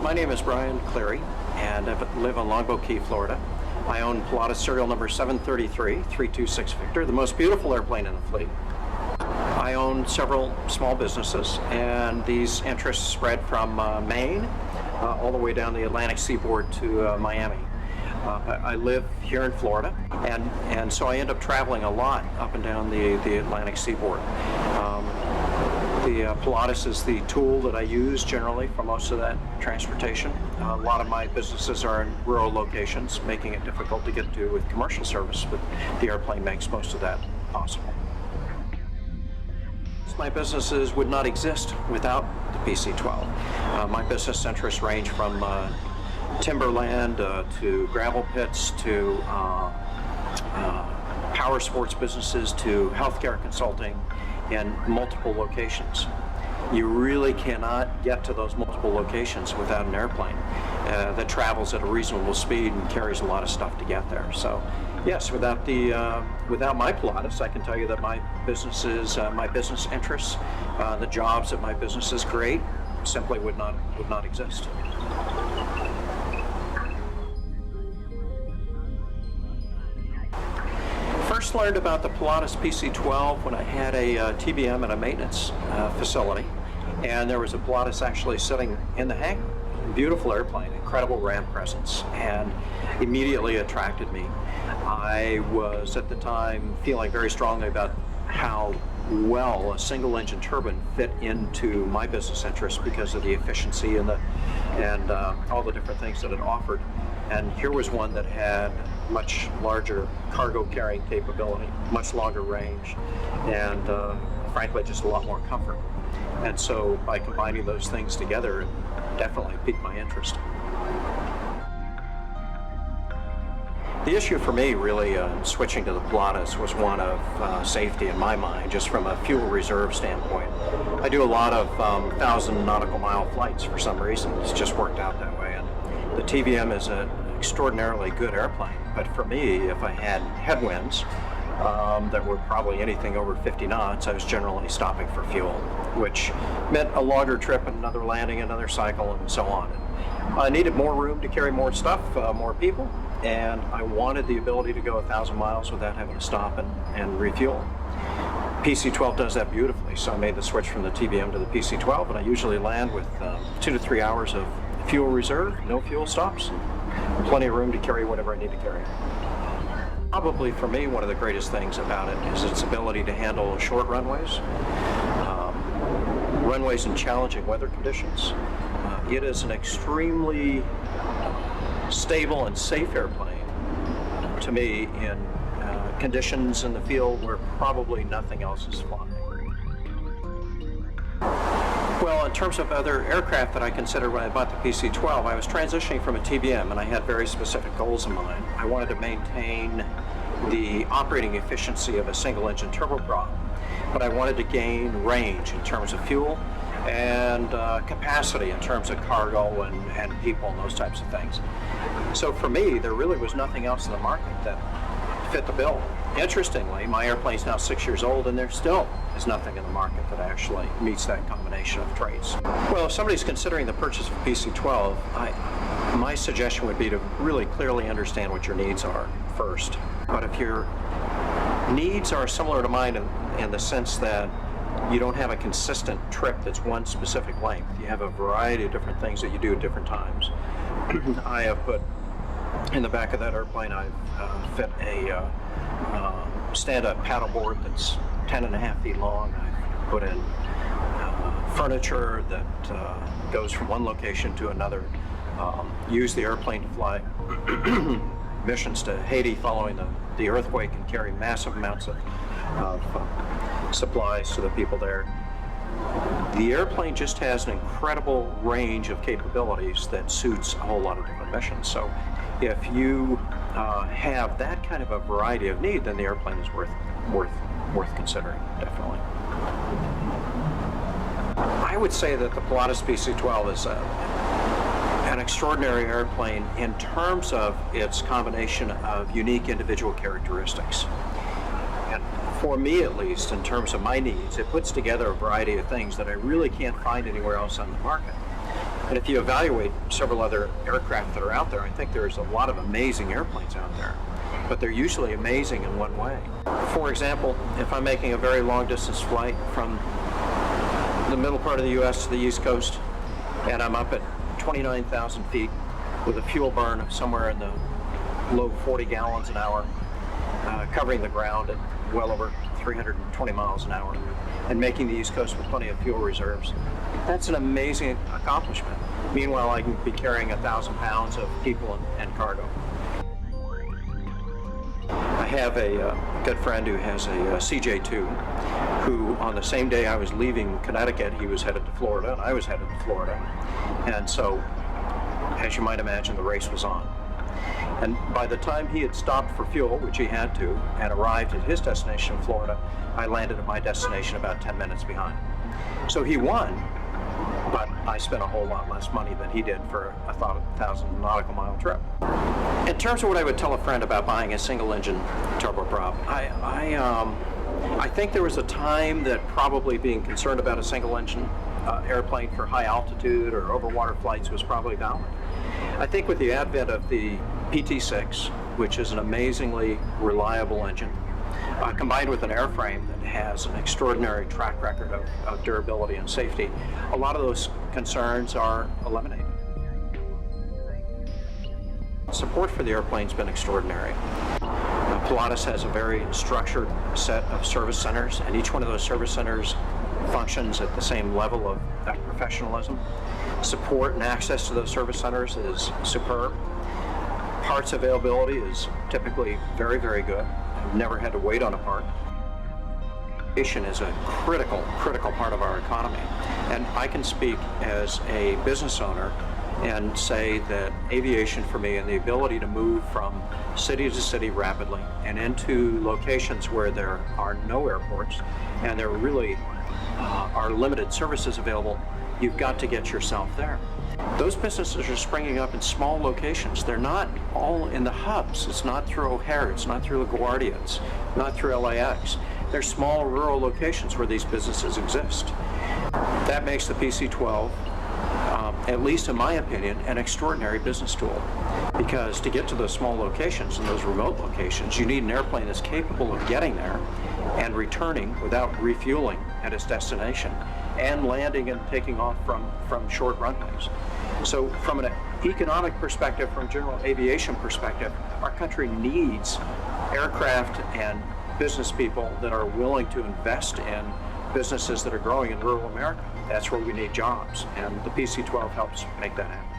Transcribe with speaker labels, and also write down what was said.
Speaker 1: My name is Cleary, and I live on Longboat Key, Florida. I own Pilatus serial number 733-326 Victor, the most beautiful airplane in the fleet. I own several small businesses, and these interests spread from Maine all the way down the Atlantic seaboard to Miami. I live here in Florida, and so I end up traveling a lot up and down the Atlantic seaboard. The Pilatus is the tool that I use generally for most of that transportation. A lot of my businesses are in rural locations, making it difficult to get to with commercial service, but the airplane makes most of that possible. My businesses would not exist without the PC-12. My business interests range from timberland to gravel pits to power sports businesses to healthcare consulting in multiple locations. You really cannot get to those multiple locations without an airplane that travels at a reasonable speed and carries a lot of stuff to get there. So yes, without my Pilatus, I can tell you that my business interests, the jobs that my businesses create, simply would not exist. First learned about the Pilatus PC-12 when I had a TBM at a maintenance facility, and there was a Pilatus actually sitting in the hangar. Beautiful airplane, incredible ramp presence, and immediately attracted me. I was at the time feeling very strongly about how well a single engine turbine fit into my business interests because of the efficiency and all the different things that it offered. And here was one that had much larger cargo carrying capability, much longer range, and frankly just a lot more comfort. And so by combining those things together, it definitely piqued my interest. The issue for me really switching to the Pilatus was one of safety in my mind, just from a fuel reserve standpoint. I do a lot of 1,000 nautical mile flights for some reason. It's just worked out that way. And the TBM is an extraordinarily good airplane, but for me, if I had headwinds that were probably anything over 50 knots, I was generally stopping for fuel, which meant a longer trip and another landing, another cycle, and so on. And I needed more room to carry more stuff, more people, and I wanted the ability to go 1,000 miles without having to stop and refuel. PC-12 does that beautifully, so I made the switch from the TBM to the PC-12, and I usually land with 2 to 3 hours of fuel reserve, no fuel stops, and plenty of room to carry whatever I need to carry. Probably for me, one of the greatest things about it is its ability to handle short runways, runways in challenging weather conditions. It is an extremely stable and safe airplane to me in conditions in the field where probably nothing else is flying. Well, in terms of other aircraft that I considered when I bought the PC-12, I was transitioning from a TBM and I had very specific goals in mind. I wanted to maintain the operating efficiency of a single engine turboprop, but I wanted to gain range in terms of fuel and capacity in terms of cargo and people and those types of things. So for me, there really was nothing else in the market that fit the bill. Interestingly, my airplane's now 6 years old and there still is nothing in the market that actually meets that combination of traits. Well, if somebody's considering the purchase of PC-12, my suggestion would be to really clearly understand what your needs are first. But if your needs are similar to mine in the sense that you don't have a consistent trip that's one specific length, you have a variety of different things that you do at different times. I have put in the back of that airplane, I've fit a stand-up paddleboard that's 10.5 feet long. I've put in furniture that goes from one location to another. Use the airplane to fly missions to Haiti following the earthquake and carry massive amounts of supplies to the people there. The airplane just has an incredible range of capabilities that suits a whole lot of different missions. So if you have that kind of a variety of need, then the airplane is worth considering, definitely. I would say that the Pilatus PC-12 is an extraordinary airplane in terms of its combination of unique individual characteristics. And for me, at least, in terms of my needs, it puts together a variety of things that I really can't find anywhere else on the market. And if you evaluate several other aircraft that are out there, I think there's a lot of amazing airplanes out there, but they're usually amazing in one way. For example, if I'm making a very long distance flight from the middle part of the U.S. to the East Coast, and I'm up at 29,000 feet with a fuel burn of somewhere in the low 40 gallons an hour, covering the ground at well over 320 miles an hour, and making the East Coast with plenty of fuel reserves. That's an amazing accomplishment. Meanwhile, I can be carrying 1,000 pounds of people and cargo. I have a good friend who has a CJ2, who on the same day I was leaving Connecticut, he was headed to Florida, and I was headed to Florida. And so, as you might imagine, the race was on. And by the time he had stopped for fuel, which he had to, and arrived at his destination in Florida, I landed at my destination about 10 minutes behind. So he won, but I spent a whole lot less money than he did for a 1,000 nautical mile trip. In terms of what I would tell a friend about buying a single engine turboprop, I think there was a time that probably being concerned about a single engine airplane for high altitude or over water flights was probably valid. I think with the advent of the PT-6, which is an amazingly reliable engine, combined with an airframe that has an extraordinary track record of durability and safety, a lot of those concerns are eliminated. Support for the airplane's been extraordinary. Pilatus has a very structured set of service centers, and each one of those service centers functions at the same level of professionalism. Support and access to those service centers is superb. Parts availability is typically very, very good. I've never had to wait on a part. Aviation is a critical part of our economy. And I can speak as a business owner and say that aviation for me and the ability to move from city to city rapidly and into locations where there are no airports and there really are limited services available, you've got to get yourself there. Those businesses are springing up in small locations. They're not all in the hubs. It's not through O'Hare, it's not through LaGuardia, it's not through LAX. They're small rural locations where these businesses exist. That makes the PC-12, at least in my opinion, an extraordinary business tool. Because to get to those small locations and those remote locations, you need an airplane that's capable of getting there and returning without refueling at its destination, and landing and taking off from short runways. So from an economic perspective, from a general aviation perspective, our country needs aircraft and business people that are willing to invest in businesses that are growing in rural America. That's where we need jobs, and the PC-12 helps make that happen.